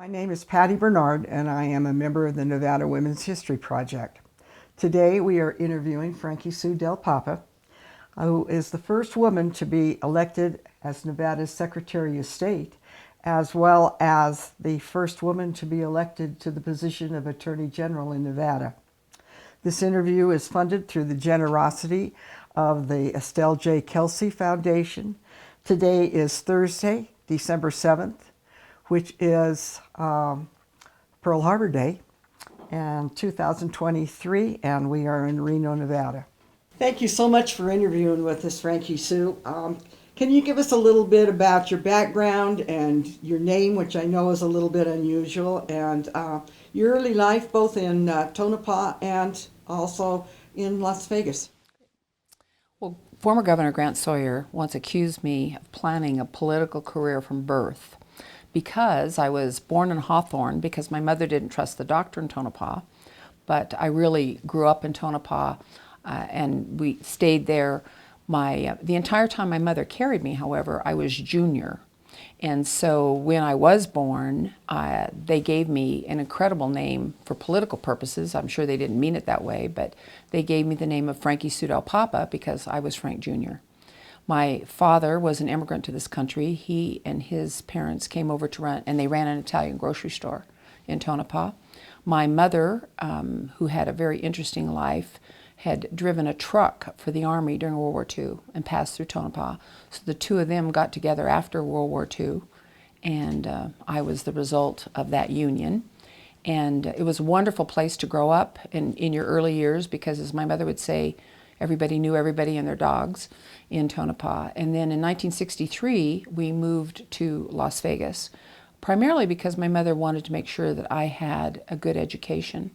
My name is Patty Bernard, and I am a member of the Nevada Women's History Project. Today we are interviewing Frankie Sue Del Papa, who is the first woman to be elected as Nevada's Secretary of State, as well as the first woman to be elected to the position of Attorney General in Nevada. This interview is funded through the generosity of the Estelle J. Kelsey Foundation. Today is Thursday, December 7th, which is Pearl Harbor Day, and 2023, and we are in Reno, Nevada. Thank you so much for interviewing with us, Frankie Sue. Can you give us a little bit about your background and your name, which I know is a little bit unusual, and your early life, both in Tonopah and also in Las Vegas? Well, former Governor Grant Sawyer once accused me of planning a political career from birth, because I was born in Hawthorne, because my mother didn't trust the doctor in Tonopah, but I really grew up in Tonopah, and we stayed there. The entire time my mother carried me, however, I was junior. And so when I was born, they gave me an incredible name for political purposes. I'm sure they didn't mean it that way, but they gave me the name of Frankie Sue Del Papa because I was Frank Jr. My father was an immigrant to this country. He and his parents came over to run, and they ran an Italian grocery store in Tonopah. My mother, who had a very interesting life, had driven a truck for the Army during World War II and passed through Tonopah. So the two of them got together after World War II, and I was the result of that union. And it was a wonderful place to grow up in your early years because, as my mother would say, everybody knew everybody and their dogs in Tonopah. And then in 1963, we moved to Las Vegas, primarily because my mother wanted to make sure that I had a good education.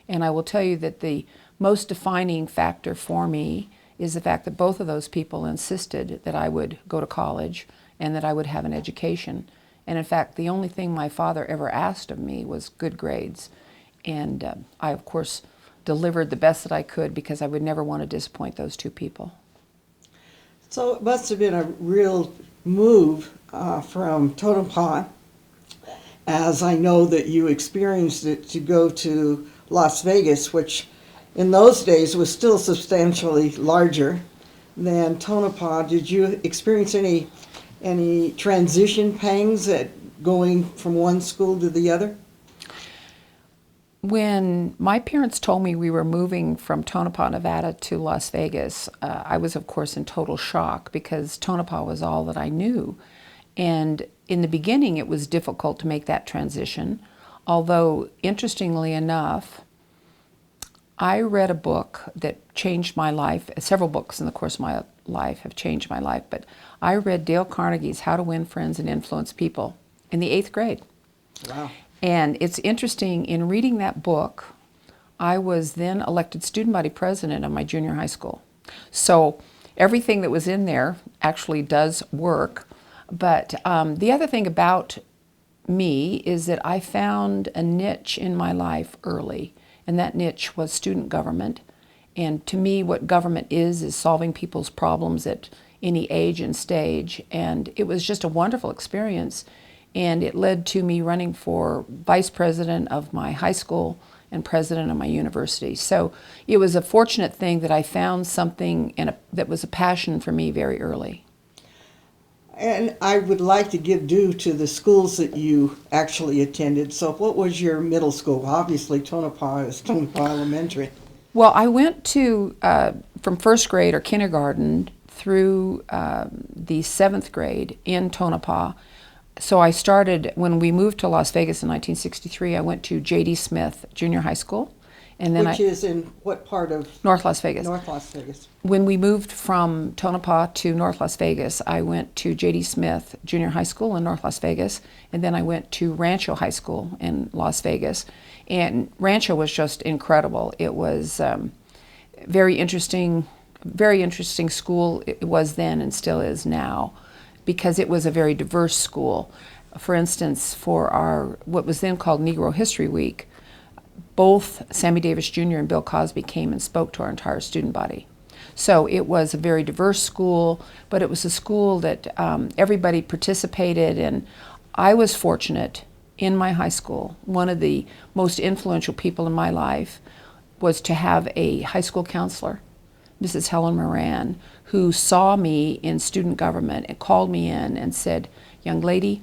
And I will tell you that the most defining factor for me is the fact that both of those people insisted that I would go to college and that I would have an education. And in fact, the only thing my father ever asked of me was good grades. And I, of course, delivered the best that I could because I would never want to disappoint those two people. So it must have been a real move from Tonopah, as I know that you experienced it, to go to Las Vegas, which in those days was still substantially larger than Tonopah. Did you experience any transition pangs at going from one school to the other? When my parents told me we were moving from Tonopah, Nevada to Las Vegas, I was, of course, in total shock because Tonopah was all that I knew. And in the beginning, it was difficult to make that transition, although, interestingly enough, I read a book that changed my life. Several books in the course of my life have changed my life, but I read Dale Carnegie's How to Win Friends and Influence People in the 8th grade. Wow. And it's interesting, in reading that book, I was then elected student body president of my junior high school. So everything that was in there actually does work. But the other thing about me is that I found a niche in my life early, and that niche was student government. And to me, what government is solving people's problems at any age and stage. And it was just a wonderful experience. And it led to me running for vice president of my high school and president of my university. So it was a fortunate thing that I found something that was a passion for me very early. And I would like to give due to the schools that you actually attended. So what was your middle school? Obviously, Tonopah is Tonopah Elementary. Well, I went to, from first grade or kindergarten through the 7th grade in Tonopah. So I started, when we moved to Las Vegas in 1963, I went to J.D. Smith Junior High School. And then Which is in what part of? North Las Vegas. North Las Vegas. When we moved from Tonopah to North Las Vegas, I went to J.D. Smith Junior High School in North Las Vegas, and then I went to Rancho High School in Las Vegas. And Rancho was just incredible. It was very interesting school. It was then and still is now, because it was a very diverse school. For instance, for our, what was then called Negro History Week, both Sammy Davis Jr. and Bill Cosby came and spoke to our entire student body. So it was a very diverse school, but it was a school that everybody participated in. I was fortunate in my high school, one of the most influential people in my life was to have a high school counselor, Mrs. Helen Moran, who saw me in student government and called me in and said, "Young lady,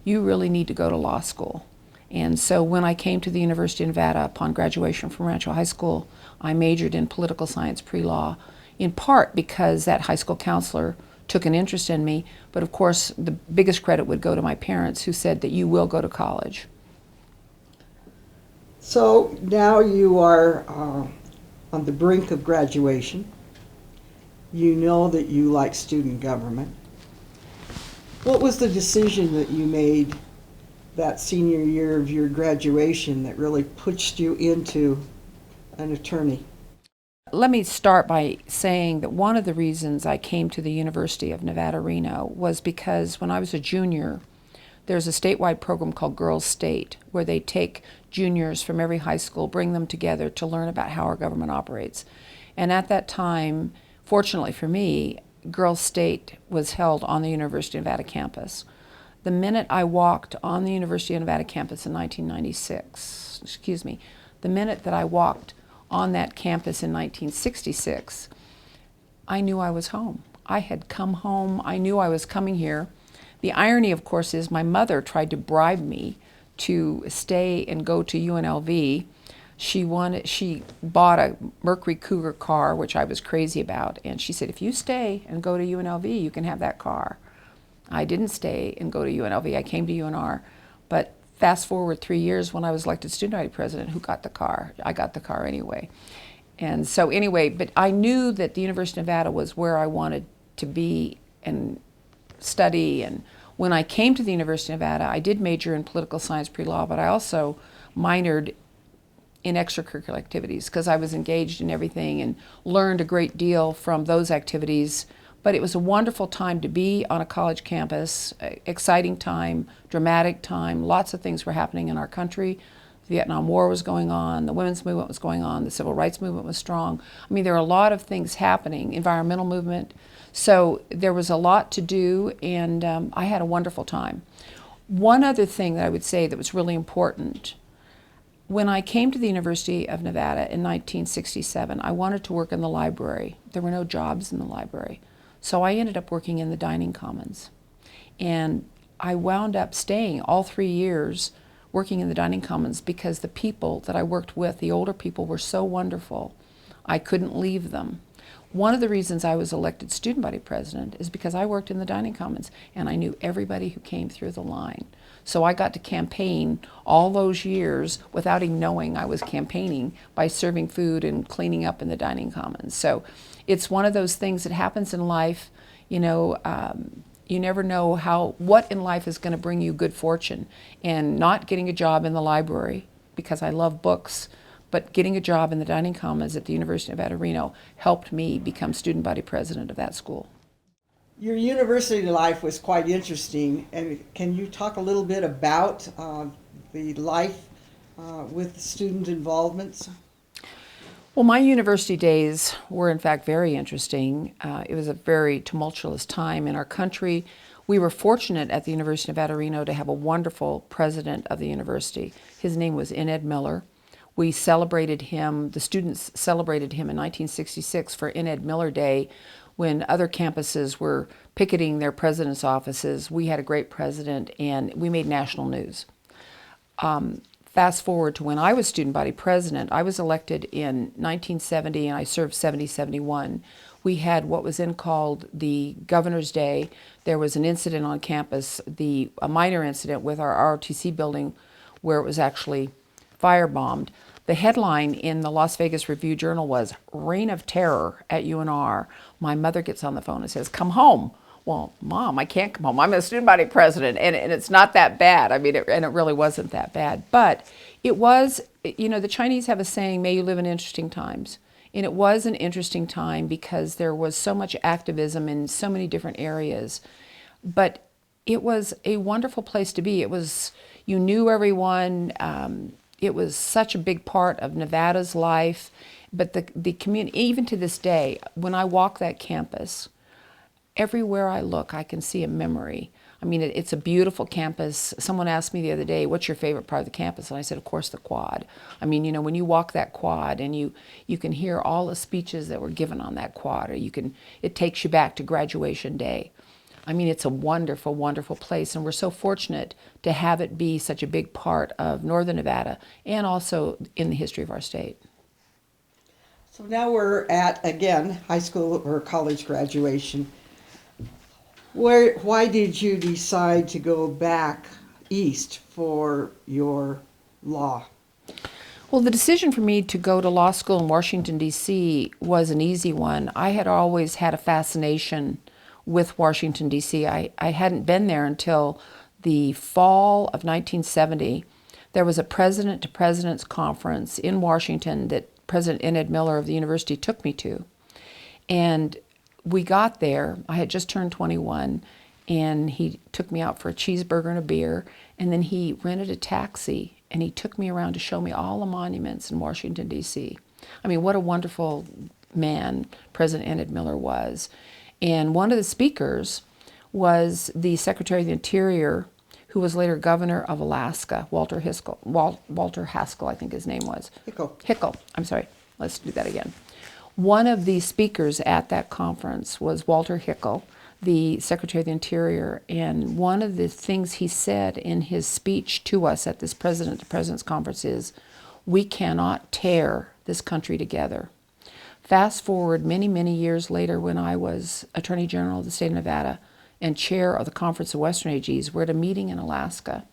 you really need to go to law school." And so when I came to the University of Nevada upon graduation from Rancho High School, I majored in political science pre-law, in part because that high school counselor took an interest in me, but of course the biggest credit would go to my parents, who said that you will go to college. So now you are on the brink of graduation. You know that you like student government. What was the decision that you made that senior year of your graduation that really pushed you into an attorney? Let me start by saying that one of the reasons I came to the University of Nevada, Reno was because when I was a junior, there's a statewide program called Girls State, where they take juniors from every high school, bring them together to learn about how our government operates. And at that time, fortunately for me, Girls State was held on the University of Nevada campus. The minute I walked on the University of Nevada campus in 1996, the minute that I walked on that campus in 1966, I knew I was home. I had come home. I knew I was coming here. The irony, of course, is my mother tried to bribe me to stay and go to UNLV. She bought a Mercury Cougar car, which I was crazy about, and she said, "If you stay and go to UNLV, you can have that car." I didn't stay and go to UNLV. I came to UNR, but fast forward 3 years, when I was elected student body president, who got the car? I got the car anyway. And so anyway, but I knew that the University of Nevada was where I wanted to be and study. And when I came to the University of Nevada, I did major in political science pre-law, but I also minored in extracurricular activities because I was engaged in everything and learned a great deal from those activities. But it was a wonderful time to be on a college campus, exciting time, dramatic time. Lots of things were happening in our country. The Vietnam War was going on, the women's movement was going on, the civil rights movement was strong. I mean, there were a lot of things happening, environmental movement. So there was a lot to do, and I had a wonderful time. One other thing that I would say that was really important, when I came to the University of Nevada in 1967, I wanted to work in the library. There were no jobs in the library. So I ended up working in the dining commons. And I wound up staying all 3 years working in the dining commons because the people that I worked with, the older people, were so wonderful. I couldn't leave them. One of the reasons I was elected student body president is because I worked in the dining commons and I knew everybody who came through the line. So I got to campaign all those years without even knowing I was campaigning by serving food and cleaning up in the dining commons. So it's one of those things that happens in life. You never know what in life is going to bring you good fortune. And not getting a job in the library, because I love books, but getting a job in the dining commons at the University of Nevada, Reno helped me become student body president of that school. Your university life was quite interesting, and can you talk a little bit about the life with student involvements? Well, my university days were in fact very interesting. It was a very tumultuous time in our country. We were fortunate at the University of Nevada, Reno to have a wonderful president of the university. His name was Ed Miller. We celebrated him, the students celebrated him in 1966 for Ed Miller Day, when other campuses were picketing their president's offices. We had a great president and we made national news. Fast forward to when I was student body president, I was elected in 1970 and I served 70-71. We had what was then called the Governor's Day. There was an incident on campus, a minor incident with our ROTC building where it was actually firebombed. The headline in the Las Vegas Review-Journal was "Reign of Terror at UNR." My mother gets on the phone and says, "Come home." Well, Mom, I can't come home. I'm a student body president, and it's not that bad. I mean, it really wasn't that bad. But it was, the Chinese have a saying, "May you live in interesting times." And it was an interesting time because there was so much activism in so many different areas. But it was a wonderful place to be. You knew everyone. It was such a big part of Nevada's life. But the community, even to this day, when I walk that campus, everywhere I look, I can see a memory. I mean, it's a beautiful campus. Someone asked me the other day, what's your favorite part of the campus? And I said, of course, the quad. I mean, you know, when you walk that quad and you can hear all the speeches that were given on that quad, or it takes you back to graduation day. I mean, it's a wonderful, wonderful place, and we're so fortunate to have it be such a big part of Northern Nevada and also in the history of our state. So now we're at, again, high school or college graduation. Why did you decide to go back east for your law? Well, the decision for me to go to law school in Washington, D.C. was an easy one. I had always had a fascination with Washington, D.C. I hadn't been there until the fall of 1970. There was a president-to-president's conference in Washington that President Enid Miller of the university took me to. And we got there. I had just turned 21, and he took me out for a cheeseburger and a beer, and then he rented a taxi, and he took me around to show me all the monuments in Washington, D.C. I mean, what a wonderful man President Enid Miller was. And one of the speakers was the Secretary of the Interior, who was later governor of Alaska, Walter Haskell, I think his name was. Hickel, I'm sorry. Let's do that again. One of the speakers at that conference was Walter Hickel, the Secretary of the Interior, and one of the things he said in his speech to us at this president-to-president's conference is, we cannot tear this country together. Fast forward many, many years later, when I was Attorney General of the state of Nevada and chair of the Conference of Western AGs, we're at a meeting in Alaska,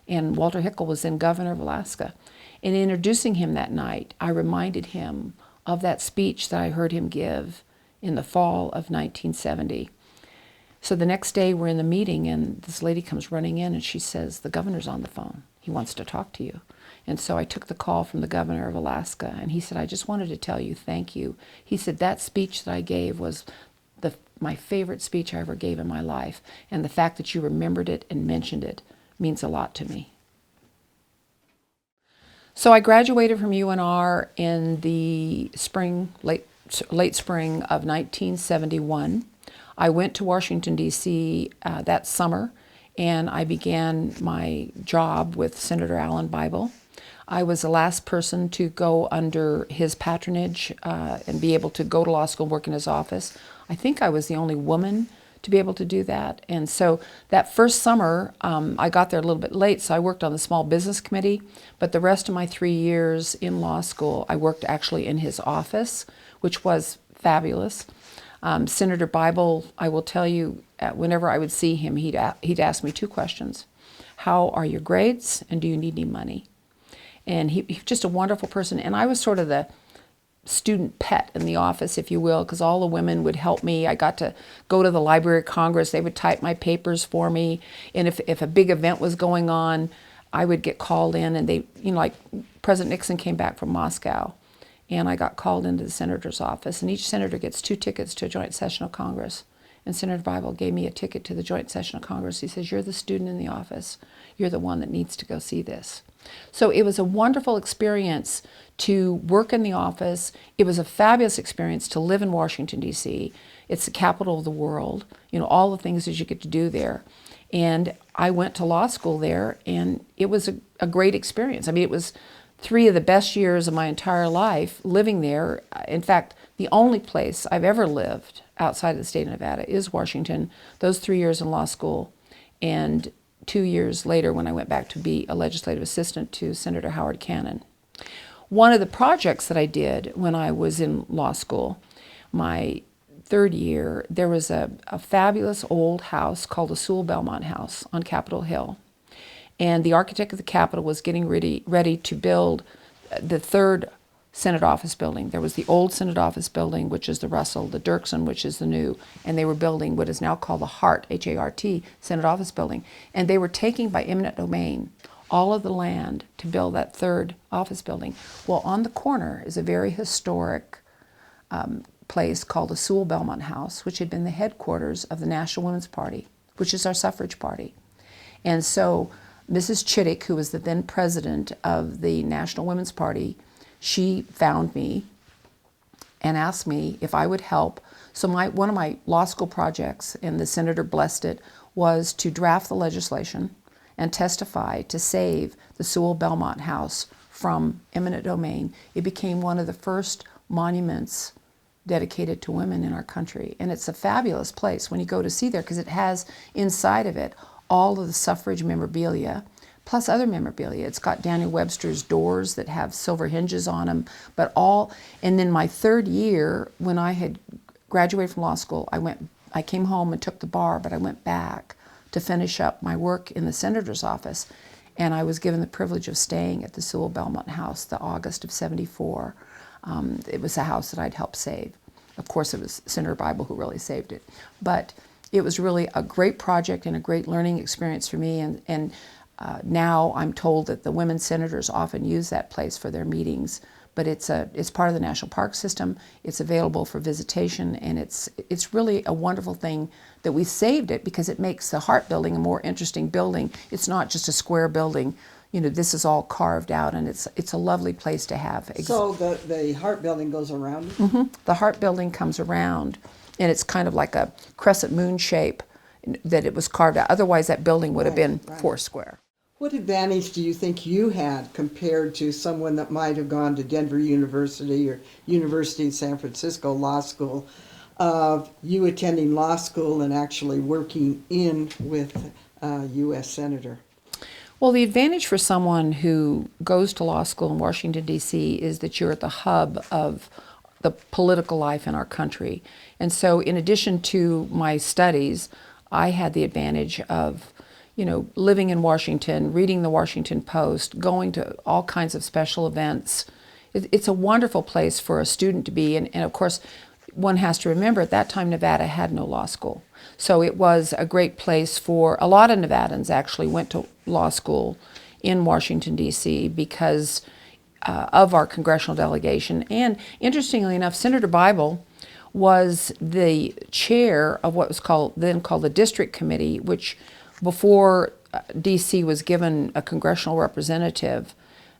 and Walter Hickel was then governor of Alaska. In introducing him that night, I reminded him of that speech that I heard him give in the fall of 1970. So the next day we're in the meeting, and this lady comes running in and she says, the governor's on the phone. He wants to talk to you. And so I took the call from the governor of Alaska, and he said, I just wanted to tell you thank you. He said, that speech that I gave was my favorite speech I ever gave in my life, and the fact that you remembered it and mentioned it means a lot to me. So I graduated from UNR in the late spring of 1971. I went to Washington, D.C. That summer, and I began my job with Senator Alan Bible. I was the last person to go under his patronage and be able to go to law school and work in his office. I think I was the only woman to be able to do that. And so that first summer, I got there a little bit late, so I worked on the Small Business Committee. But the rest of my 3 years in law school, I worked actually in his office, which was fabulous. Senator Bible, I will tell you, whenever I would see him, he'd ask me two questions. How are your grades, and do you need any money? And he's just a wonderful person. And I was sort of the student pet in the office, if you will, because all the women would help me. I got to go to the Library of Congress. They would type my papers for me. And if a big event was going on, I would get called in, and they, like President Nixon came back from Moscow, and I got called into the senator's office, and each senator gets 2 tickets to a joint session of Congress. And Senator Bible gave me a ticket to the joint session of Congress. He says, you're the student in the office. You're the one that needs to go see this. So it was a wonderful experience to work in the office. It was a fabulous experience to live in Washington, D.C. It's the capital of the world, all the things that you get to do there. And I went to law school there, and it was a great experience. I mean, it was 3 of the best years of my entire life living there. In fact, the only place I've ever lived outside of the state of Nevada is Washington. Those 3 years in law school, and 2 years later when I went back to be a legislative assistant to Senator Howard Cannon. One of the projects that I did when I was in law school, my 3rd year, there was a fabulous old house called the Sewell Belmont House on Capitol Hill. And the architect of the Capitol was getting ready to build the 3rd Senate office building. There was the old Senate office building, which is the Russell, the Dirksen, which is the new, and they were building what is now called the Hart, H-A-R-T, Senate office building. And they were taking by eminent domain all of the land to build that 3rd office building. Well, on the corner is a very historic place called the Sewell Belmont House, which had been the headquarters of the National Women's Party, which is our suffrage party. And so Mrs. Chittick, who was the then president of the National Women's Party, she found me and asked me if I would help So one of my law school projects, and the senator blessed it, was to draft the legislation and testify to save the Sewell Belmont House from eminent domain. It became one of the first monuments dedicated to women in our country. And it's a fabulous place when you go to see there, because it has inside of it all of the suffrage memorabilia, plus other memorabilia. It's got Daniel Webster's doors that have silver hinges on them, and then my third year, when I had graduated from law school, I came home and took the bar, but I went back to finish up my work in the senator's office, and I was given the privilege of staying at the Sewell Belmont House the August of '74. It was a house that I'd helped save. Of course, it was Senator Bible who really saved it. But it was really a great project and a great learning experience for me. And now I'm told that the women senators often use that place for their meetings. But it's part of the National Park System. It's available for visitation, and it's really a wonderful thing that we saved it, because it makes the Hart Building a more interesting building. It's not just a square building. You know, this is all carved out, and it's a lovely place to have. So the Hart Building goes around? Mm-hmm. The Hart Building comes around, and it's kind of like a crescent moon shape that it was carved out. Otherwise, that building would have been four square. What advantage do you think you had compared to someone that might have gone to Denver University or University of San Francisco Law School, of you attending law school and actually working in with a U.S. Senator? Well, the advantage for someone who goes to law school in Washington, D.C. is that you're at the hub of the political life in our country. And so in addition to my studies, I had the advantage of, you know, living in Washington, reading the Washington Post, going to all kinds of special events. It's a wonderful place for a student to be. And of course, one has to remember at that time Nevada had no law school. So it was a great place for a lot of Nevadans actually went to law school in Washington, D.C. because of our congressional delegation. And interestingly enough, Senator Bible was the chair of what was then called the District Committee, which before D.C. was given a congressional representative,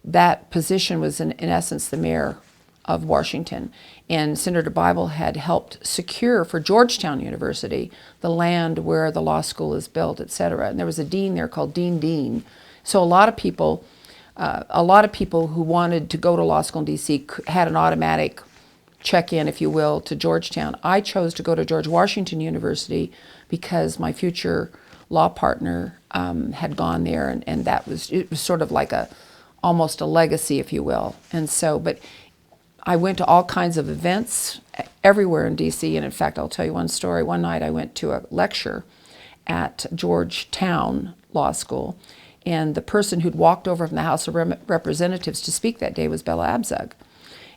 that position was in essence the mayor of Washington. And Senator Bible had helped secure for Georgetown University the land where the law school is built, et cetera. And there was a dean there called Dean Dean. So a lot of people who wanted to go to law school in D.C. had an automatic check-in, if you will, to Georgetown. I chose to go to George Washington University because my future law partner had gone there, and it was sort of like almost a legacy, if you will. And so, but I went to all kinds of events everywhere in D.C., and in fact, I'll tell you one story. One night I went to a lecture at Georgetown Law School, and the person who'd walked over from the House of Representatives to speak that day was Bella Abzug.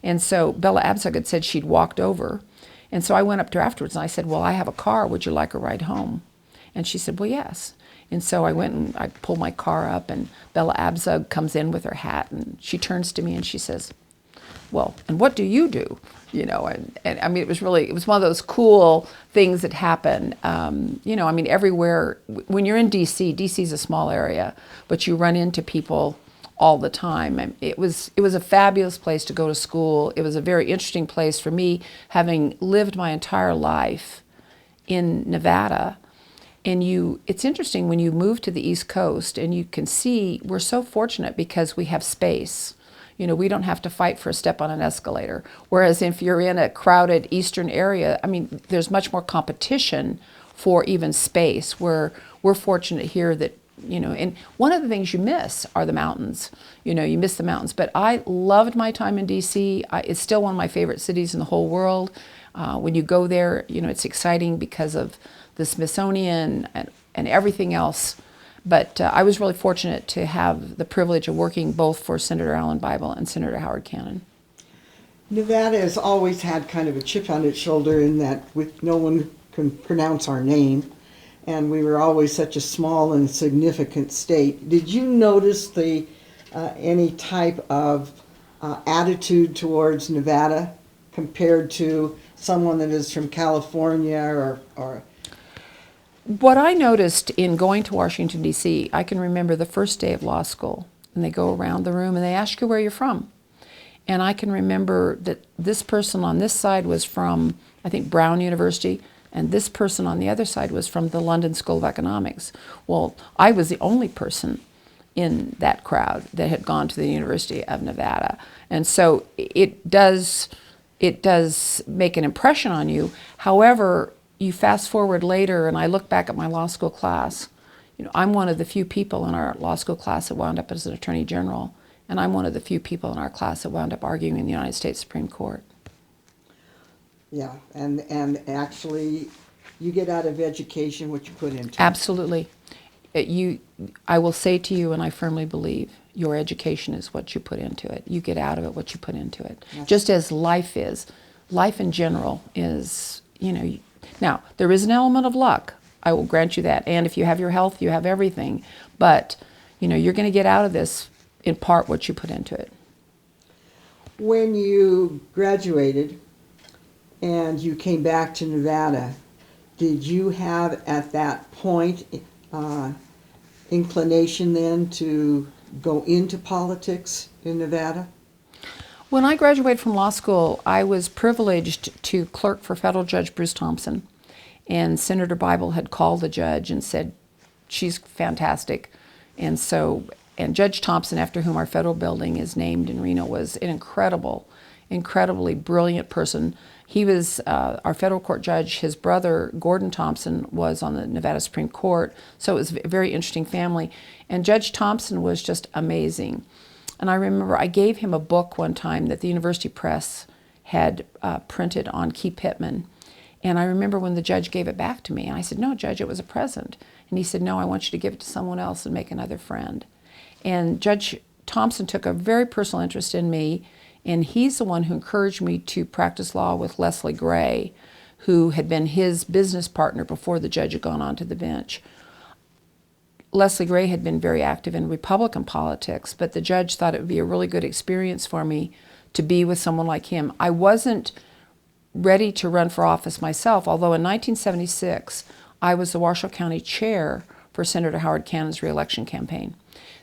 And so Bella Abzug had said she'd walked over, and so I went up to her afterwards, and I said, well, I have a car. Would you like a ride home? And she said, well, yes. And so I went and I pulled my car up, and Bella Abzug comes in with her hat, and she turns to me and she says, well, and what do you do? You know, and I mean, it was one of those cool things that happen. You know, I mean, everywhere, when you're in D.C., D.C.'s a small area, but you run into people all the time. And it was a fabulous place to go to school. It was a very interesting place for me, having lived my entire life in Nevada. And it's interesting when you move to the East Coast and you can see we're so fortunate because we have space. You know, we don't have to fight for a step on an escalator. Whereas if you're in a crowded eastern area, I mean, there's much more competition for even space, where we're fortunate here that, you know, and one of the things you miss are the mountains. You know, you miss the mountains. But I loved my time in D.C. It's still one of my favorite cities in the whole world. When you go there, you know, it's exciting because of the Smithsonian and everything else. But I was really fortunate to have the privilege of working both for Senator Alan Bible and Senator Howard Cannon. Nevada has always had kind of a chip on its shoulder in that no one can pronounce our name, and we were always such a small and significant state. Did you notice any type of attitude towards Nevada compared to someone that is from California or What I noticed in going to Washington, D.C., I can remember the first day of law school, and they go around the room and they ask you where you're from. And I can remember that this person on this side was from, I think, Brown University, and this person on the other side was from the London School of Economics. Well, I was the only person in that crowd that had gone to the University of Nevada. And so it does make an impression on you. However, you fast forward later, and I look back at my law school class. I'm one of the few people in our law school class that wound up as an attorney general, and I'm one of the few people in our class that wound up arguing in the United States Supreme Court. Yeah, and actually, you get out of education what you put into it. Absolutely. I will say to you, and I firmly believe, your education is what you put into it. You get out of it what you put into it. Yes. Just as life is. Life in general is, now, there is an element of luck. I will grant you that. And if you have your health, you have everything. But, you're going to get out of this in part what you put into it. When you graduated and you came back to Nevada, did you have at that point inclination then to go into politics in Nevada? When I graduated from law school, I was privileged to clerk for federal judge Bruce Thompson. And Senator Bible had called the judge and said, she's fantastic. And Judge Thompson, after whom our federal building is named in Reno, was an incredibly brilliant person. He was our federal court judge. His brother, Gordon Thompson, was on the Nevada Supreme Court. So it was a very interesting family. And Judge Thompson was just amazing. And I remember I gave him a book one time that the University Press had printed on Key Pittman. And I remember when the judge gave it back to me, and I said, "No, Judge, it was a present." And he said, "No, I want you to give it to someone else and make another friend." And Judge Thompson took a very personal interest in me, and he's the one who encouraged me to practice law with Leslie Gray, who had been his business partner before the judge had gone onto the bench. Leslie Gray had been very active in Republican politics, but the judge thought it would be a really good experience for me to be with someone like him. I wasn't ready to run for office myself, although in 1976, I was the Washoe County chair for Senator Howard Cannon's reelection campaign.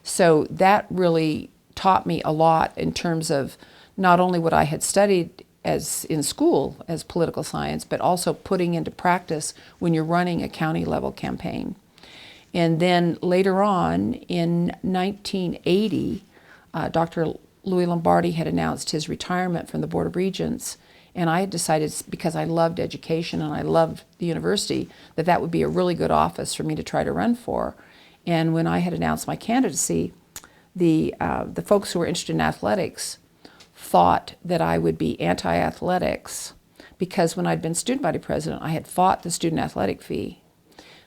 So that really taught me a lot in terms of not only what I had studied as in school as political science, but also putting into practice when you're running a county level campaign. And then later on in 1980, Dr. Louis Lombardi had announced his retirement from the Board of Regents. And I had decided, because I loved education and I loved the university, that would be a really good office for me to try to run for. And when I had announced my candidacy, the folks who were interested in athletics thought that I would be anti-athletics because when I'd been student body president, I had fought the student athletic fee.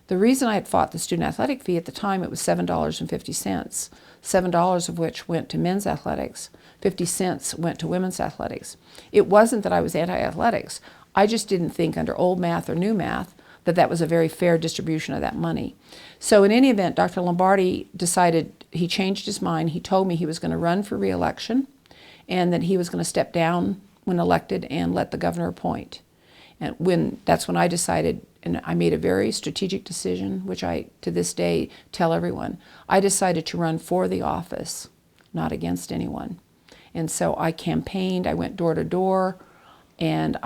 The reason I had fought the student athletic fee at the time, it was $7.50, $7 of which went to men's athletics, 50 cents went to women's athletics. It wasn't that I was anti-athletics. I just didn't think under old math or new math that was a very fair distribution of that money. So in any event, Dr. Lombardi decided, he changed his mind. He told me he was going to run for re-election and that he was going to step down when elected and let the governor appoint. And that's when I decided, and I made a very strategic decision, which I, to this day, tell everyone. I decided to run for the office, not against anyone. And so I campaigned, I went door to door, and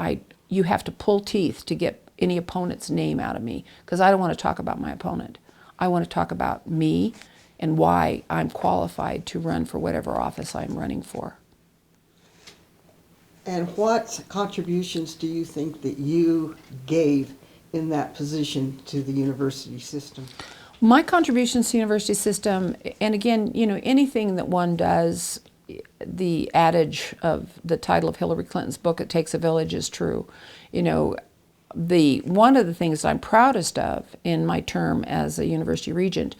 you have to pull teeth to get any opponent's name out of me, because I don't want to talk about my opponent. I want to talk about me and why I'm qualified to run for whatever office I'm running for. And what contributions do you think that you gave in that position to the university system? My contributions to the university system, and again, anything that one does, the adage of the title of Hillary Clinton's book, "It Takes a Village," is true. One of the things that I'm proudest of in my term as a university regent,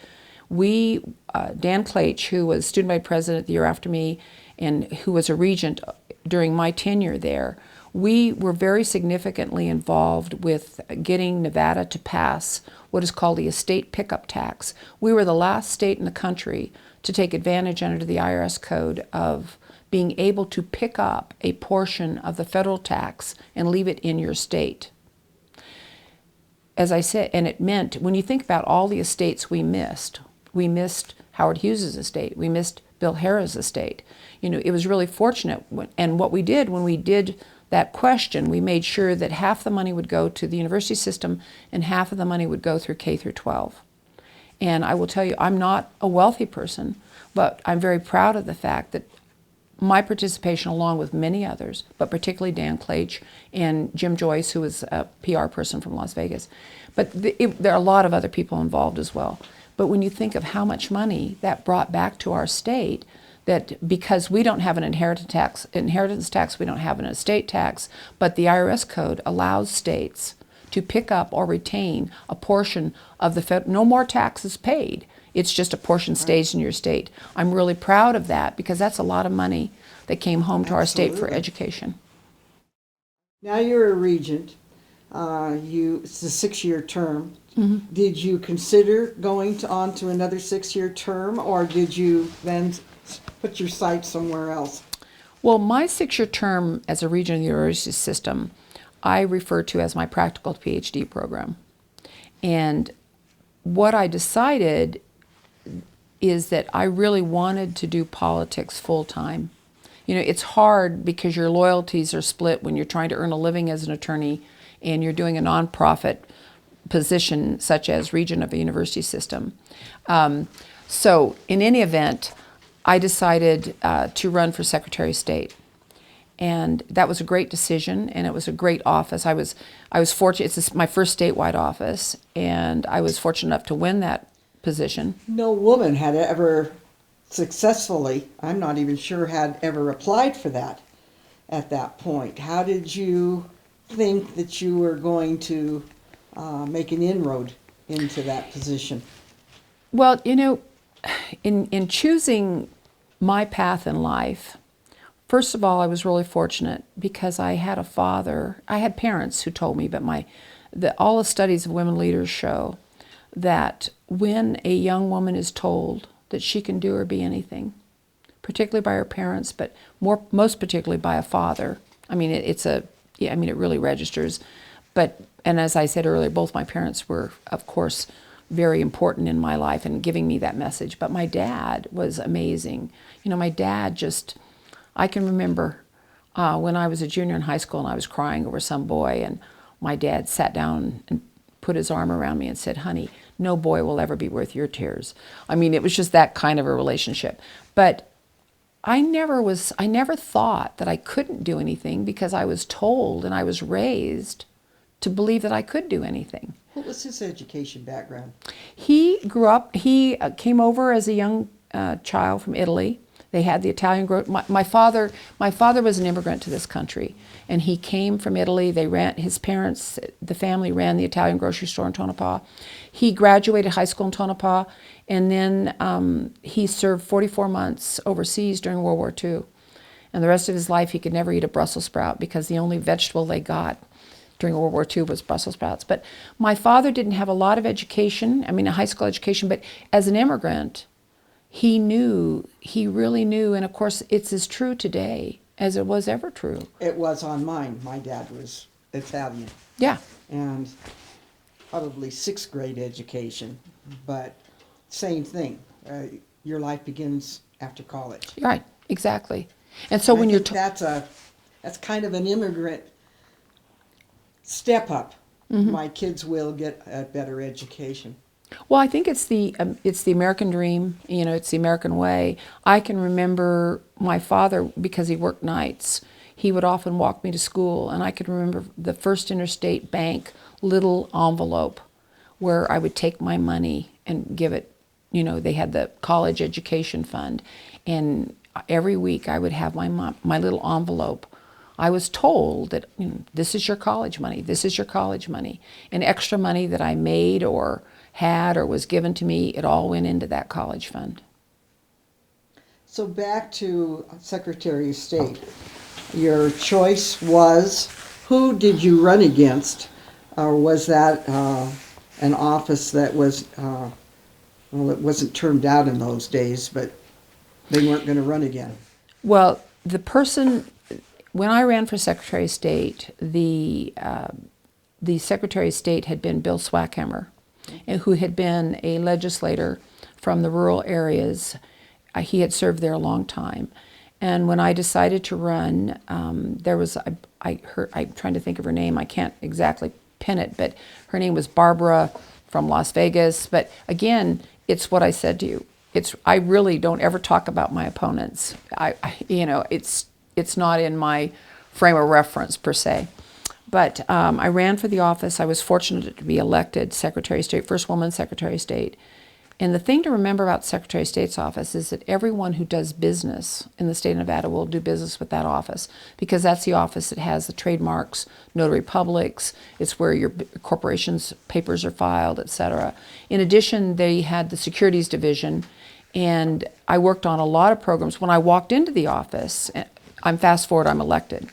Dan Claich, who was student body president the year after me, and who was a regent during my tenure there, we were very significantly involved with getting Nevada to pass what is called the estate pickup tax. We were the last state in the country to take advantage under the IRS code of being able to pick up a portion of the federal tax and leave it in your state. As I said, and it meant, when you think about all the estates we missed Howard Hughes' estate, we missed Bill Harrah's estate. You know, it was really fortunate. And what we did when we did that question, we made sure that half the money would go to the university system and half of the money would go through K through 12. And I will tell you, I'm not a wealthy person, but I'm very proud of the fact that my participation, along with many others, but particularly Dan Claich and Jim Joyce, who was a PR person from Las Vegas, but there are a lot of other people involved as well. But when you think of how much money that brought back to our state, that because we don't have an inheritance tax, we don't have an estate tax, but the IRS code allows states to pick up or retain a portion of the no more taxes paid. It's just a portion stays in your state. I'm really proud of that because that's a lot of money that came home to our state for education. Now you're a regent. It's a 6-year term. Mm-hmm. Did you consider going on to another 6-year term, or did you then put your sights somewhere else? Well, my 6-year term as a regent of the university system, I refer to as my practical PhD program. And what I decided is that I really wanted to do politics full time. You know, it's hard because your loyalties are split when you're trying to earn a living as an attorney and you're doing a nonprofit position such as regent of a university system. So in any event, I decided to run for Secretary of State. And that was a great decision, and it was a great office. I was fortunate. It's my first statewide office, and I was fortunate enough to win that position. No woman had ever successfully, I'm not even sure, had ever applied for that at that point. How did you think that you were going to make an inroad into that position? Well, you know, in choosing my path in life, first of all, I was really fortunate because I had parents who told me, but all the studies of women leaders show that when a young woman is told that she can do or be anything, particularly by her parents, but most particularly by a father, I mean, it really registers. And as I said earlier, both my parents were, of course, very important in my life and giving me that message. But my dad was amazing. You know, my dad I can remember when I was a junior in high school and I was crying over some boy, and my dad sat down and put his arm around me and said, "Honey, no boy will ever be worth your tears." I mean, it was just that kind of a relationship. But I never thought that I couldn't do anything because I was told and I was raised to believe that I could do anything. What was his education background? He came over as a young child from Italy. They had the Italian growth. My father was an immigrant to this country, and he came from Italy. The family ran the Italian grocery store in Tonopah. He graduated high school in Tonopah, and then he served 44 months overseas during World War II. And the rest of his life, he could never eat a Brussels sprout because the only vegetable they got during World War II was Brussels sprouts. But my father didn't have a lot of education, a high school education, but as an immigrant, he really knew, and of course it's as true today as it was ever true. It was on mine. My dad was Italian. Yeah. And probably 6th grade education, but same thing. Your life begins after college. Right, exactly. And so when you're that's kind of an immigrant step up. Mm-hmm. My kids will get a better education. Well, I think it's the American dream. You know, it's the American way. I can remember my father, because he worked nights, he would often walk me to school, and I could remember the First Interstate Bank little envelope where I would take my money and give it. You know, they had the college education fund, and every week I would have my little envelope. I was told that, you know, this is your college money, this is your college money, and extra money that I made or had or was given to me, it all went into that college fund. So back to Secretary of State. Your choice was, who did you run against? Or was that an office that was, well, it wasn't termed out in those days, but they weren't going to run again? Well, when I ran for Secretary of State, the Secretary of State had been Bill Swackhammer, who had been a legislator from the rural areas he had served there a long time. And when I decided to run, there was, I'm trying to think of her name, I can't exactly pin it, but her name was Barbara from Las Vegas. But again, it's what I said to you. I really don't ever talk about my opponents. It's not in my frame of reference per se. But I ran for the office. I was fortunate to be elected Secretary of State, first woman Secretary of State. And the thing to remember about Secretary of State's office is that everyone who does business in the state of Nevada will do business with that office, because that's the office that has the trademarks, notary publics, it's where your corporation's papers are filed, etc. In addition, they had the securities division, and I worked on a lot of programs. When I walked into the office, I'm fast forward, I'm elected.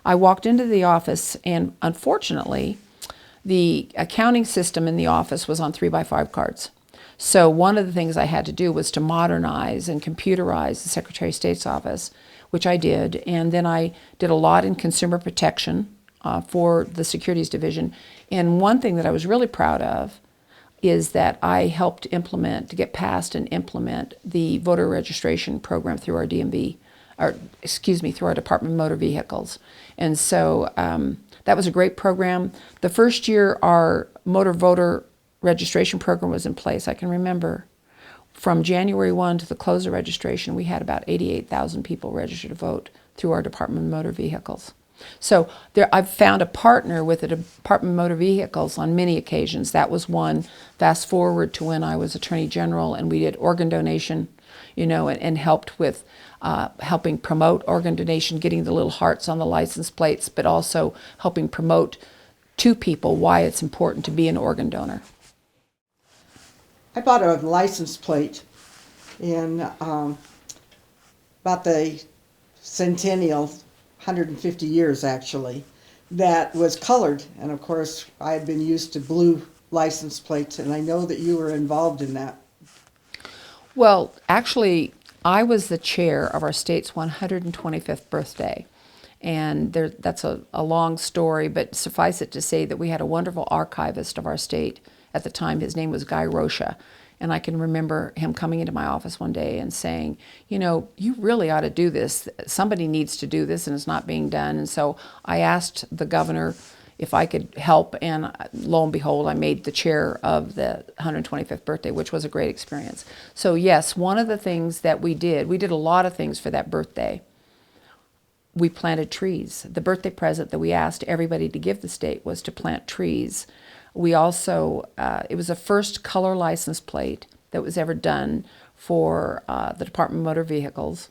I walked into the office, and unfortunately, the accounting system in the office was on 3x5 cards. So one of the things I had to do was to modernize and computerize the Secretary of State's office, which I did. And then I did a lot in consumer protection for the securities division. And one thing that I was really proud of is that I helped to get passed and implement the voter registration program through our DMV, through our Department of Motor Vehicles. And so that was a great program. The first year our voter registration program was in place, I can remember from January 1 to the close of registration, we had about 88,000 people registered to vote through our Department of Motor Vehicles. So I've found a partner with the Department of Motor Vehicles on many occasions. That was one. Fast forward to when I was Attorney General and we did organ donation, and helped with helping promote organ donation, getting the little hearts on the license plates, but also helping promote to people why it's important to be an organ donor. I bought a license plate in about the centennial, 150 years actually, that was colored. And of course, I had been used to blue license plates, and I know that you were involved in that. Well, actually, I was the chair of our state's 125th birthday. And that's a long story, but suffice it to say that we had a wonderful archivist of our state at the time. His name was Guy Rocha. And I can remember him coming into my office one day and saying, you really ought to do this. Somebody needs to do this, and it's not being done. And so I asked the governor if I could help, and lo and behold, I made the chair of the 125th birthday, which was a great experience. So yes, one of the things that we did a lot of things for that birthday. We planted trees. The birthday present that we asked everybody to give the state was to plant trees. We also, it was the first color license plate that was ever done for the Department of Motor Vehicles.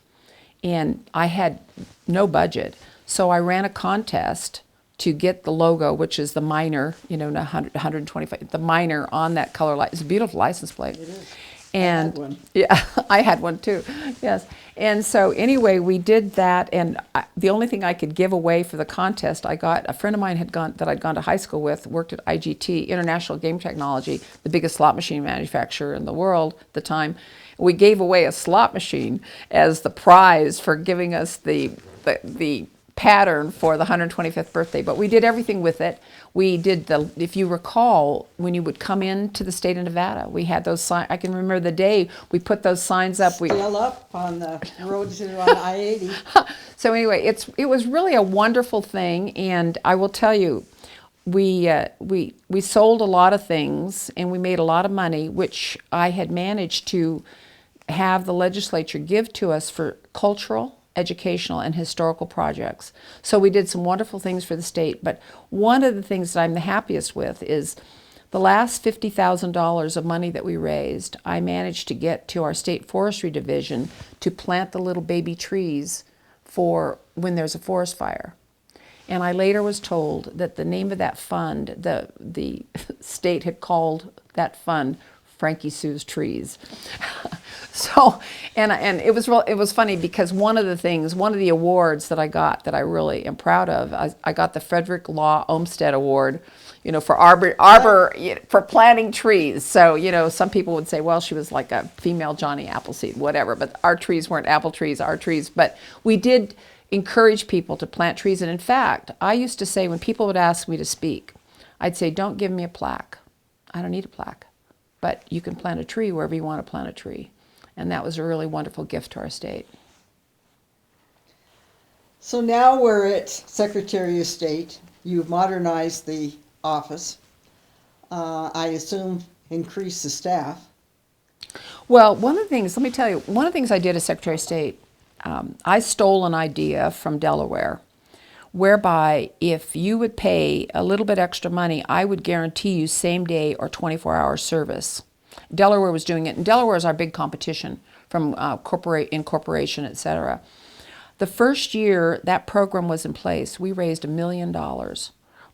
And I had no budget, so I ran a contest to get the logo, which is the minor, 125, the minor on that color light. It's a beautiful license plate. It is. And I had one. Yeah, I had one too. Yes. And so anyway, we did that, and the only thing I could give away for the contest, a friend of mine that I'd gone to high school with, worked at IGT, International Game Technology, the biggest slot machine manufacturer in the world at the time. We gave away a slot machine as the prize for giving us the pattern for the 125th birthday, but we did everything with it. We did if you recall, when you would come into the state of Nevada, we had those signs. I can remember the day we put those signs up. Still up on the roads on I-80. So anyway, it was really a wonderful thing, and I will tell you, we sold a lot of things, and we made a lot of money, which I had managed to have the legislature give to us for cultural, educational, and historical projects. So we did some wonderful things for the state, but one of the things that I'm the happiest with is the last $50,000 of money that we raised, I managed to get to our state forestry division to plant the little baby trees for when there's a forest fire. And I later was told that the name of that fund, the state had called that fund Frankie Sue's Trees. So, and it was funny because one of the awards that I got that I really am proud of, I got the Frederick Law Olmsted Award, for planting trees. So, some people would say, well, she was like a female Johnny Appleseed, whatever, but our trees weren't apple trees, our trees, but we did encourage people to plant trees. And in fact, I used to say when people would ask me to speak, I'd say, don't give me a plaque. I don't need a plaque, but you can plant a tree wherever you want to plant a tree. And that was a really wonderful gift to our state. So now we're at Secretary of State. You've modernized the office. I assume increased the staff. Well, one of the things, let me tell you, one of the things I did as Secretary of State, I stole an idea from Delaware, whereby if you would pay a little bit extra money, I would guarantee you same day or 24-hour service. Delaware was doing it, and Delaware is our big competition from incorporation, et cetera. The first year that program was in place, we raised $1 million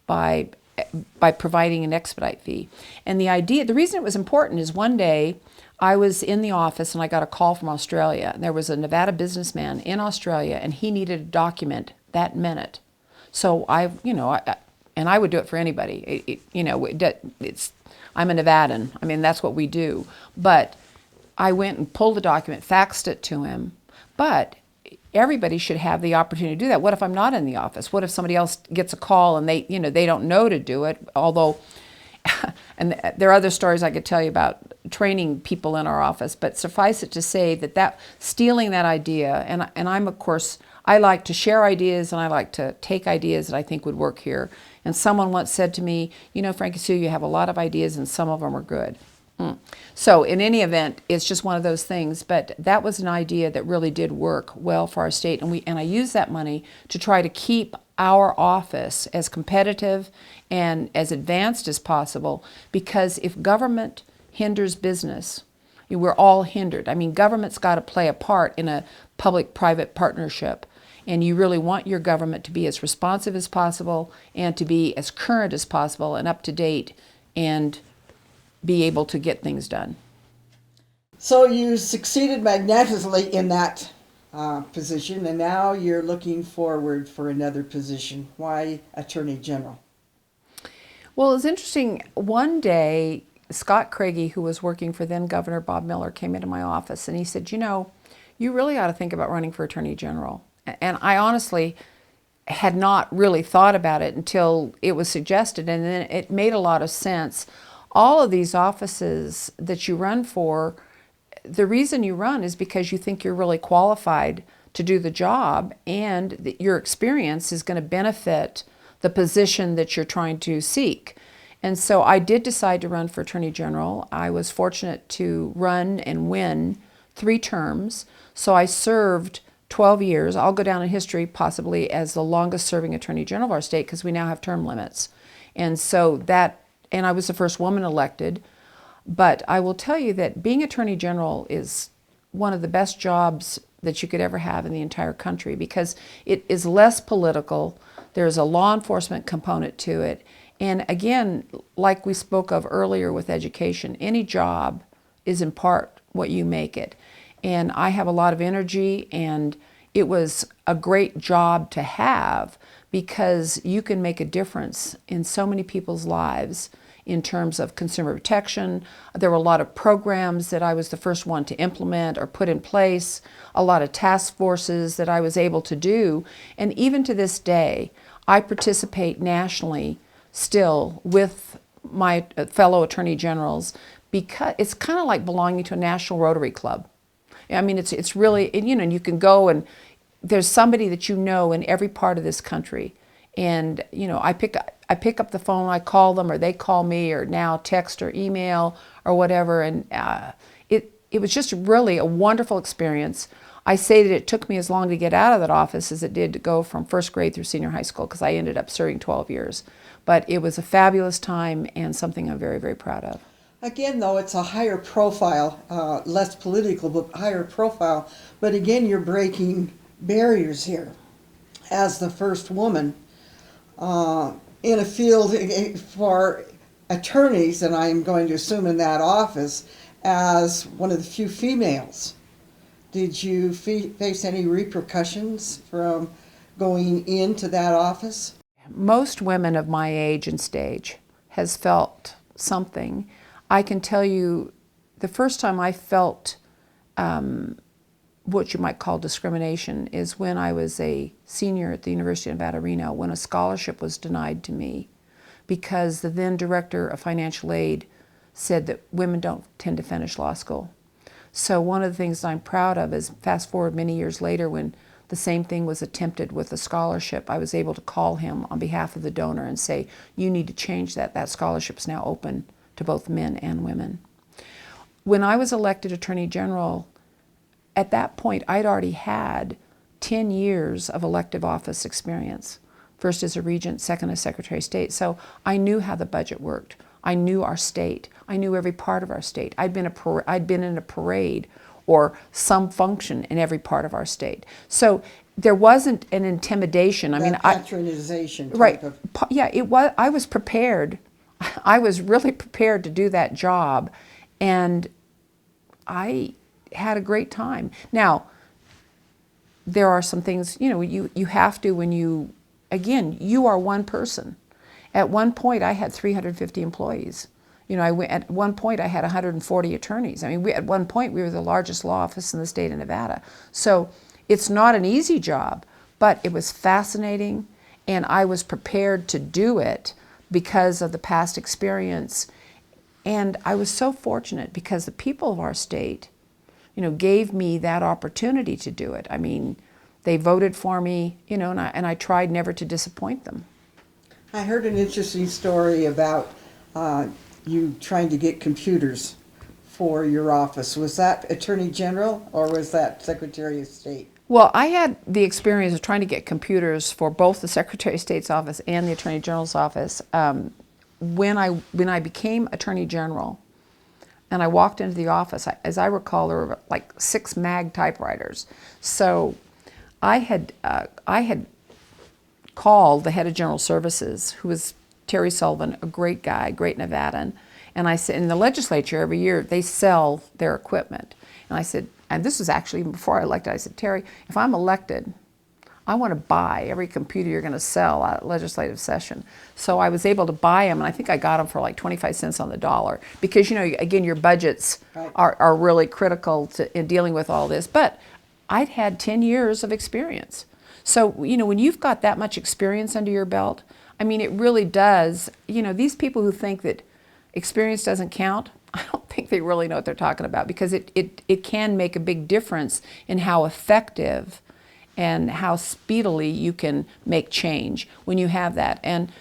by providing an expedite fee. And the reason it was important is one day I was in the office and I got a call from Australia. There was a Nevada businessman in Australia and he needed a document that minute. So I would do it for anybody. I'm a Nevadan. I mean, that's what we do. But I went and pulled the document, faxed it to him. But everybody should have the opportunity to do that. What if I'm not in the office? What if somebody else gets a call and they don't know to do it? Although, and there are other stories I could tell you about training people in our office, but suffice it to say that stealing that idea, and I'm, of course, I like to share ideas and I like to take ideas that I think would work here. And someone once said to me, Frankie Sue, you have a lot of ideas and some of them are good. So in any event, it's just one of those things, but that was an idea that really did work well for our state, and I used that money to try to keep our office as competitive and as advanced as possible, because if government hinders business, we're all hindered. I mean, government's got to play a part in a public-private partnership, and you really want your government to be as responsive as possible and to be as current as possible and up to date and be able to get things done. So you succeeded magnificently in that position, and now you're looking forward for another position. Why Attorney General? Well, it's interesting. One day, Scott Craigie, who was working for then Governor Bob Miller, came into my office and he said, you really ought to think about running for Attorney General. And I honestly had not really thought about it until it was suggested, and then it made a lot of sense. All of these offices that you run for, the reason you run is because you think you're really qualified to do the job, and that your experience is going to benefit the position that you're trying to seek. And so I did decide to run for Attorney General. I was fortunate to run and win 3 terms. So I served 12 years. I'll go down in history possibly as the longest serving Attorney General of our state, because we now have term limits. And I was the first woman elected. But I will tell you that being Attorney General is one of the best jobs that you could ever have in the entire country, because it is less political. There's a law enforcement component to it. And again, like we spoke of earlier with education, any job is in part what you make it. And I have a lot of energy, and it was a great job to have, because you can make a difference in so many people's lives in terms of consumer protection. There were a lot of programs that I was the first one to implement or put in place, a lot of task forces that I was able to do. And even to this day, I participate nationally still with my fellow attorney generals, because it's kind of like belonging to a National Rotary Club. I mean, it's really, and you can go and there's somebody that in every part of this country. And, I pick up the phone, I call them, or they call me, or now text or email or whatever. And it was just really a wonderful experience. I say that it took me as long to get out of that office as it did to go from first grade through senior high school, because I ended up serving 12 years. But it was a fabulous time and something I'm very, very proud of. Again, though, it's a higher profile, less political, but higher profile. But again, you're breaking barriers here as the first woman in a field for attorneys, and I'm going to assume in that office, as one of the few females. Did you face any repercussions from going into that office? Most women of my age and stage has felt something. I can tell you the first time I felt what you might call discrimination is when I was a senior at the University of Nevada, Reno, when a scholarship was denied to me because the then director of financial aid said that women don't tend to finish law school. So one of the things I'm proud of is, fast forward many years later, when the same thing was attempted with a scholarship, I was able to call him on behalf of the donor and say, you need to change that. That scholarship is now open to both men and women. When I was elected Attorney General, at that point I'd already had 10 years of elective office experience. First as a regent, second as Secretary of State. So I knew how the budget worked. I knew our state. I knew every part of our state. I'd been in a parade or some function in every part of our state. So there wasn't an intimidation. I mean, patronization type right? of. Yeah, it was. I was prepared. I was really prepared to do that job, and I had a great time. Now, there are some things, you know, you have to, when you, again, you are one person. At one point, I had 350 employees. You know, at one point, I had 140 attorneys. I mean, at one point, we were the largest law office in the state of Nevada. So it's not an easy job, but it was fascinating, and I was prepared to do it because of the past experience. And I was so fortunate because the people of our state, you know, gave me that opportunity to do it. I mean, they voted for me, you know, and I tried never to disappoint them. I heard an interesting story about you trying to get computers for your office. Was that Attorney General or was that Secretary of State? Well, I had the experience of trying to get computers for both the Secretary of State's office and the Attorney General's office. When I became Attorney General, and I walked into the office, as I recall, there were like 6 mag typewriters. So I had called the head of General Services, who was Terry Sullivan, a great guy, great Nevadan. And I said, in the legislature every year, they sell their equipment. And I said, and this was actually even before I elected, I said, Terry, if I'm elected, I want to buy every computer you're going to sell at legislative session. So I was able to buy them, and I think I got them for like 25 cents on the dollar. Because, you know, again, your budgets are really critical in dealing with all this. But I'd had 10 years of experience. So, you know, when you've got that much experience under your belt, I mean, it really does. You know, these people who think that experience doesn't count, I don't think they really know what they're talking about, because it can make a big difference in how effective and how speedily you can make change when you have that. And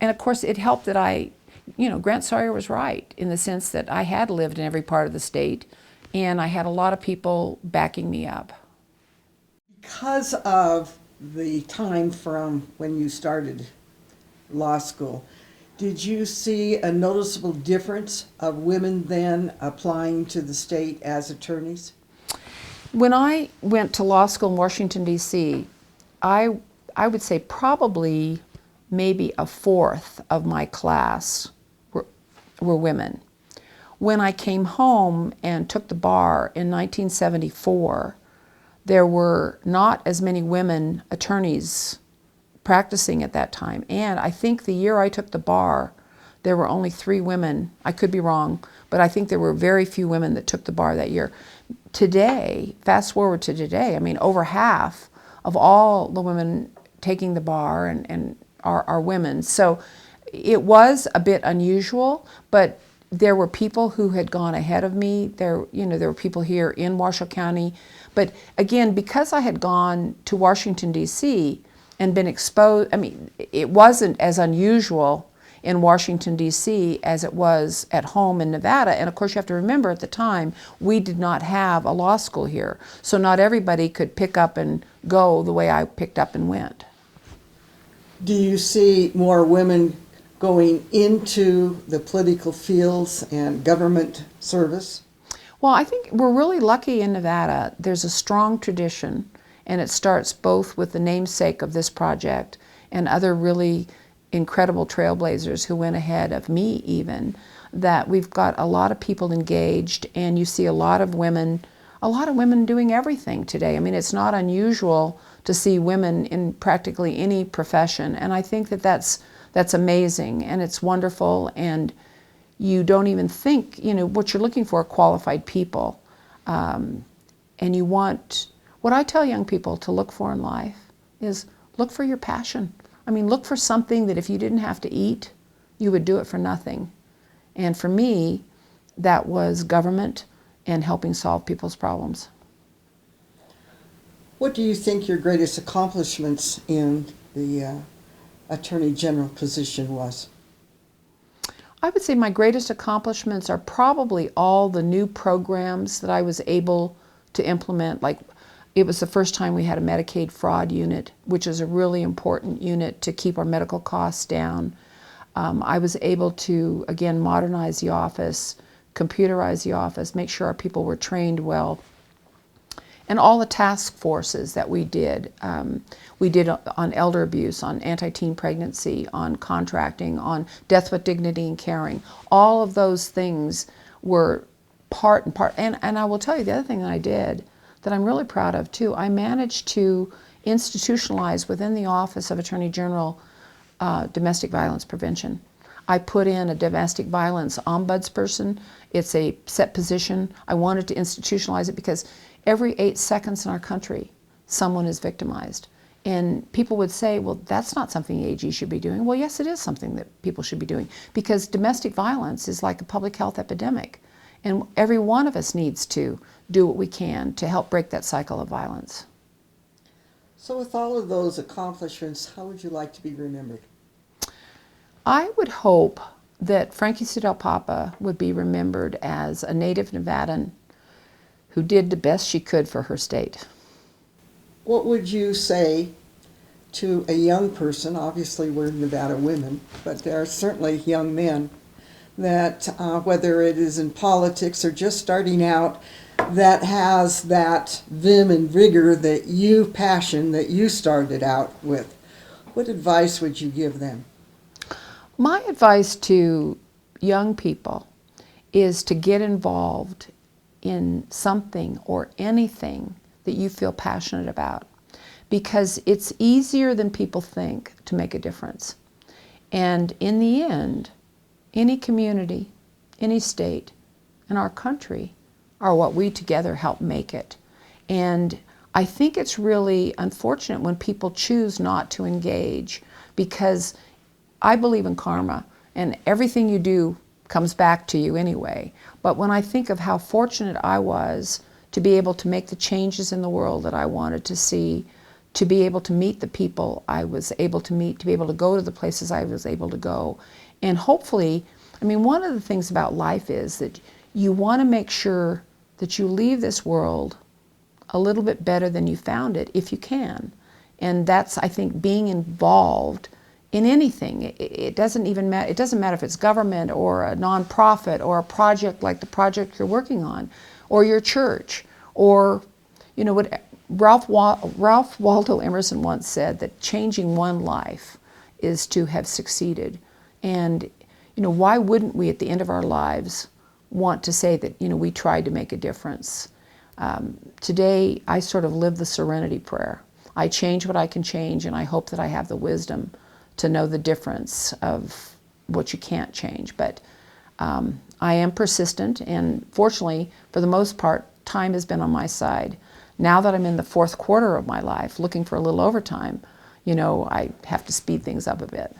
of course, it helped that you know, Grant Sawyer was right in the sense that I had lived in every part of the state, and I had a lot of people backing me up. Because of the time from when you started law school, did you see a noticeable difference of women then applying to the state as attorneys? When I went to law school in Washington, D.C., I would say probably maybe a fourth of my class were women. When I came home and took the bar in 1974, there were not as many women attorneys practicing at that time. And I think the year I took the bar, there were only 3 women. I could be wrong, but I think there were very few women that took the bar that year. Today, fast forward to today, I mean, over half of all the women taking the bar and are women. So it was a bit unusual, but there were people who had gone ahead of me. There were people here in Washoe County. But again, because I had gone to Washington, D.C. and been exposed, I mean, it wasn't as unusual in Washington, D.C. as it was at home in Nevada. And of course, you have to remember at the time, we did not have a law school here. So not everybody could pick up and go the way I picked up and went. Do you see more women going into the political fields and government service? Well, I think we're really lucky in Nevada. There's a strong tradition, and it starts both with the namesake of this project and other really incredible trailblazers who went ahead of me even, that we've got a lot of people engaged, and you see a lot of women doing everything today. I mean, it's not unusual to see women in practically any profession, and I think that that's amazing, and it's wonderful, and you don't even think, you know, what you're looking for are qualified people. And you want, what I tell young people to look for in life is look for your passion. I mean, look for something that if you didn't have to eat, you would do it for nothing. And for me, that was government, and helping solve people's problems. What do you think your greatest accomplishments in the Attorney General position was? I would say my greatest accomplishments are probably all the new programs that I was able to implement. Like, it was the first time we had a Medicaid fraud unit, which is a really important unit to keep our medical costs down. I was able to, again, modernize the office, computerize the office, make sure our people were trained well. And all the task forces that we did on elder abuse, on anti-teen pregnancy, on contracting, on death with dignity and caring. All of those things were part and part. And I will tell you the other thing that I did that I'm really proud of too, I managed to institutionalize within the Office of Attorney General domestic violence prevention. I put in a domestic violence ombudsperson. It's a set position. I wanted to institutionalize it because every 8 seconds in our country, someone is victimized. And people would say, well, that's not something the AG should be doing. Well, yes, it is something that people should be doing, because domestic violence is like a public health epidemic. And every one of us needs to do what we can to help break that cycle of violence. So with all of those accomplishments, how would you like to be remembered? I would hope that Frankie Sue Del Papa would be remembered as a native Nevadan who did the best she could for her state. What would you say to a young person? Obviously we're Nevada women, but there are certainly young men that whether it is in politics or just starting out, that has that vim and vigor that you started out with. What advice would you give them? My advice to young people is to get involved in something or anything that you feel passionate about, because it's easier than people think to make a difference. And in the end, any community, any state, and our country are what we together help make it. And I think it's really unfortunate when people choose not to engage, because I believe in karma, and everything you do comes back to you anyway. But when I think of how fortunate I was to be able to make the changes in the world that I wanted to see, to be able to meet the people I was able to meet, to be able to go to the places I was able to go. And hopefully, I mean, one of the things about life is that you want to make sure that you leave this world a little bit better than you found it, if you can. And that's, I think, being involved in anything. It doesn't even matter. It doesn't matter if it's government or a nonprofit or a project like the project you're working on, or your church, or, you know, what Ralph Waldo Emerson once said, that changing one life is to have succeeded. And, you know, why wouldn't we at the end of our lives want to say that, you know, we tried to make a difference? Today, I sort of live the serenity prayer. I change what I can change, and I hope that I have the wisdom to know the difference of what you can't change. But I am persistent, and fortunately, for the most part, time has been on my side. Now that I'm in the 4th quarter of my life, looking for a little overtime, you know, I have to speed things up a bit.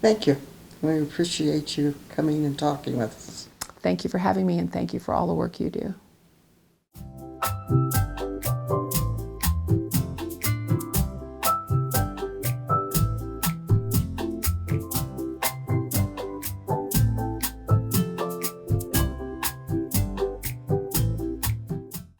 Thank you. We appreciate you coming and talking with us. Thank you for having me, and thank you for all the work you do.